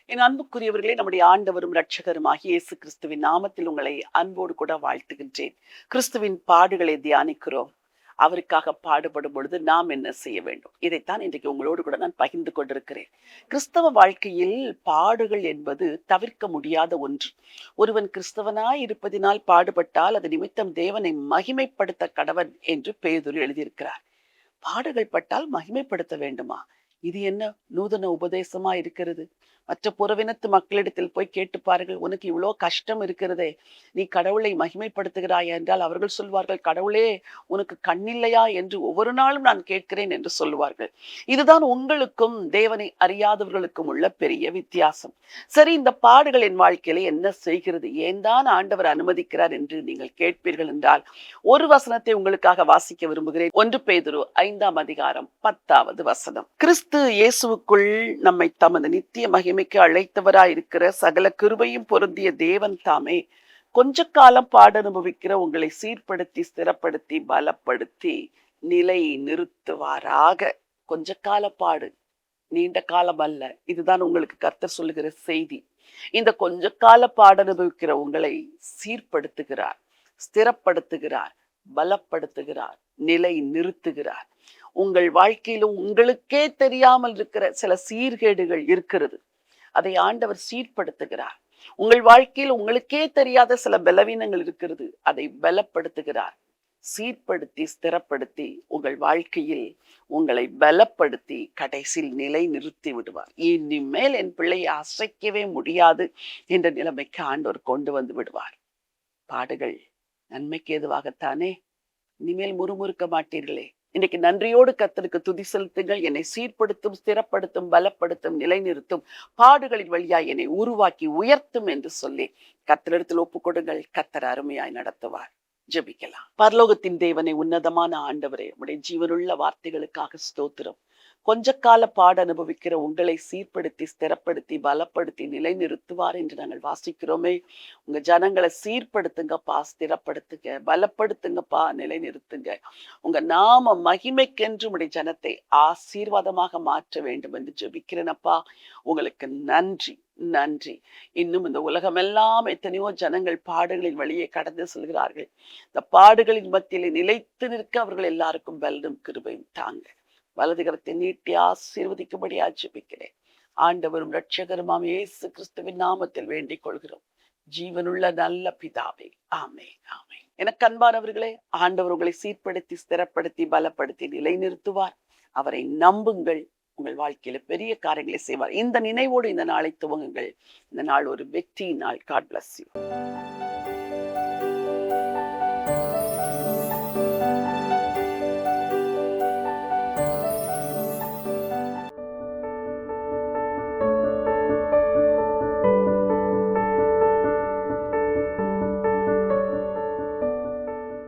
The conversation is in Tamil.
என் அன்புக்குரியவர்களே, நம்முடைய ஆண்டவரும் இரட்சகருமாகிய இயேசு கிறிஸ்துவின் நாமத்தில் உங்களை அன்போடு கூட வாழ்த்துகின்றேன். கிறிஸ்துவின் பாடுகளை தியானிக்கிறோம். அவருக்காக பாடுபடும் பொழுது நாம் என்ன செய்ய வேண்டும்? இதைத்தான் இன்றைக்கு உங்களோடு கூட நான் பகிர்ந்து கொண்டிருக்கிறேன். கிறிஸ்தவ வாழ்க்கையில் பாடுகள் என்பது தவிர்க்க முடியாத ஒன்று. ஒருவன் கிறிஸ்தவனாய் இருப்பதினால் பாடுபட்டால் அது நிமித்தம் தேவனை மகிமைப்படுத்த கடவன் என்று பேதுரு எழுதியிருக்கிறார். பாடுகள் பட்டால் மகிமைப்படுத்த வேண்டுமா? இது என்ன நூதன உபதேசமா இருக்கிறது? மற்ற புறவினத்து மக்களிடத்தில் போய் கேட்டு பாருங்கள், உனக்கு இவ்வளோ கஷ்டம் இருக்கிறதே, நீ கடவுளை மகிமைப்படுத்துகிறாய் என்றால் அவர்கள் சொல்வார்கள், கடவுளே உனக்கு கண்ணில்லையா என்று ஒவ்வொரு நாளும் நான் கேட்கிறேன் என்று சொல்லுவார்கள். இதுதான் உங்களுக்கும் தேவனை அறியாதவர்களுக்கும் உள்ள பெரிய வித்தியாசம். சரி, இந்த பாடுகள் என் வாழ்க்கையில என்ன செய்கிறது, ஏன் தான் ஆண்டவர் அனுமதிக்கிறார் என்று நீங்கள் கேட்பீர்கள் என்றால் ஒரு வசனத்தை உங்களுக்காக வாசிக்க விரும்புகிறேன். 1 பேதுரு 5ஆம் அதிகாரம் 10வது வசனம். கிறிஸ்து இயேசுவுக்குள் நம்மை தமது நித்திய மகிமைக்கு அழைத்தவராய் இருக்கிற சகல கிருபையும் பொருந்திய தேவன் தாமே கொஞ்ச காலம் பாட அனுபவிக்கிற உங்களை சீர்படுத்தி ஸ்திரப்படுத்தி பலப்படுத்தி நிலை நிறுத்துவாராக. கொஞ்ச கால பாடு, நீண்ட காலம் அல்ல. இதுதான் உங்களுக்கு கர்த்தர் சொல்லுகிற செய்தி. இந்த கொஞ்ச கால பாட அனுபவிக்கிற உங்களை சீர்படுத்துகிறார், ஸ்திரப்படுத்துகிறார், பலப்படுத்துகிறார், நிலை நிறுத்துகிறார். உங்கள் வாழ்க்கையிலும் உங்களுக்கே தெரியாமல் இருக்கிற சில சீர்கேடுகள் இருக்கிறது, அதை ஆண்டவர் சீர்படுத்துகிறார். உங்கள் வாழ்க்கையில் உங்களுக்கே தெரியாத சில பலவீனங்கள் இருக்கிறது, அதை பலப்படுத்துகிறார். சீர்படுத்தி ஸ்திரப்படுத்தி உங்கள் வாழ்க்கையில் உங்களை பலப்படுத்தி கடைசியில் நிலை நிறுத்தி விடுவார். இனிமேல் என் பிள்ளையை அசைக்கவே முடியாது என்ற நிலைமைக்கு ஆண்டவர் கொண்டு வந்து விடுவார். பாடுகள் நன்மைக்கு ஏதுவாகத்தானே? இனிமேல் முறுமுறுக்க மாட்டீர்களே. இன்னைக்கு நன்றியோடு கர்த்தருக்கு துதி செலுத்துங்கள். என்னை சீர்படுத்தும், ஸ்திரப்படுத்தும், பலப்படுத்தும், நிலைநிறுத்தும், பாடுகளின் வழியாய் என்னை உருவாக்கி உயர்த்தும் என்று சொல்லி கர்த்தரிடத்தில் ஒப்புக் கொடுங்கள். கர்த்தர் அருமையாய் நடத்துவார். ஜெபிக்கலாம். பரலோகத்தின் தேவனை, உன்னதமான ஆண்டவரே, உம்முடைய ஜீவனுள்ள வார்த்தைகளுக்காக ஸ்தோத்திரம். கொஞ்ச கால பாட அனுபவிக்கிற உங்களை சீர்படுத்தி ஸ்திரப்படுத்தி பலப்படுத்தி நிலைநிறுத்துவார் என்று நாங்கள் வாசிக்கிறோமே. உங்க ஜனங்களை சீர்படுத்துங்கப்பா, ஸ்திரப்படுத்துங்க, பலப்படுத்துங்கப்பா, நிலைநிறுத்துங்க. உங்க நாம மகிமைக்கென்று உடைய ஜனத்தை ஆசீர்வாதமாக மாற்ற வேண்டும் என்று ஜெபிக்கிறேனப்பா. உங்களுக்கு நன்றி, நன்றி. இன்னும் இந்த உலகமெல்லாம் எத்தனையோ ஜனங்கள் பாடுகளின் வழியே கடந்து செல்கிறார்கள். இந்த பாடுகளின் மத்தியிலே நிலைத்து நிற்க அவர்கள் எல்லாருக்கும் பலனும் கிருபையும் தாங்க. வலது கரத்தை நீட்டி ஆசீர்வதிக்கும்படி ஜெபிக்கிறேன். ஆண்டவரும் இரட்சகருமாம் இயேசு கிறிஸ்துவின் நாமத்தில் வேண்டிக் கொள்கிறோம், ஜீவனுள்ள நல்ல பிதாவே. ஆமென், ஆமென். எனக்கு அன்பானவர்களே, ஆண்டவர் உங்களை சீர்படுத்தி ஸ்திரப்படுத்தி பலப்படுத்தி நிலைநிறுத்துவார். அவரை நம்புங்கள். உங்கள் வாழ்க்கையில பெரிய காரியங்களை செய்வார். இந்த நினைவோடு இந்த நாளை துவங்குங்கள். இந்த நாள் ஒரு வெற்றி நாள். God bless you.